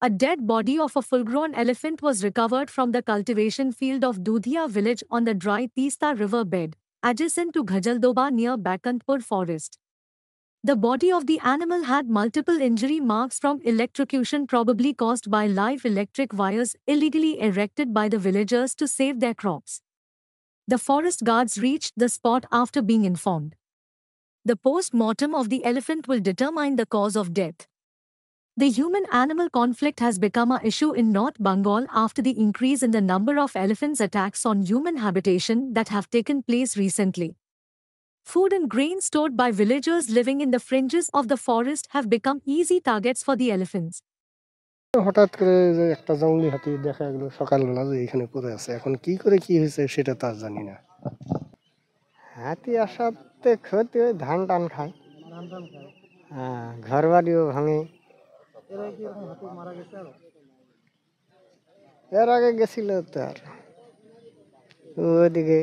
A dead body of a full-grown elephant was recovered from the cultivation field of Dudhiya village on the dry Teesta river bed, adjacent to Ghajaldoba near Bakantpur forest. The body of the animal had multiple injury marks from electrocution probably caused by live electric wires illegally erected by the villagers to save their crops. The forest guards reached the spot after being informed. The post-mortem of the elephant will determine the cause of death. The human-animal conflict has become an issue in North Bengal after the increase in the number of elephants attacks on human habitation that have taken place recently. Food and grain stored by villagers living in the fringes of the forest have become easy targets for the elephants. হঠাৎ করে যে একটা জঙ্গলি হাতি দেখা গেল সকালবেলা যে এখানে পড়ে আছে, এখন কি করে কি হয়েছে সেটা তো আর জানি না। হাতি আসাতে ক্ষতি ওই ধান টান খায়, হ্যাঁ, ঘর বাড়িও ভাঙে। এর আগে গেছিল তো আর ওইদিকে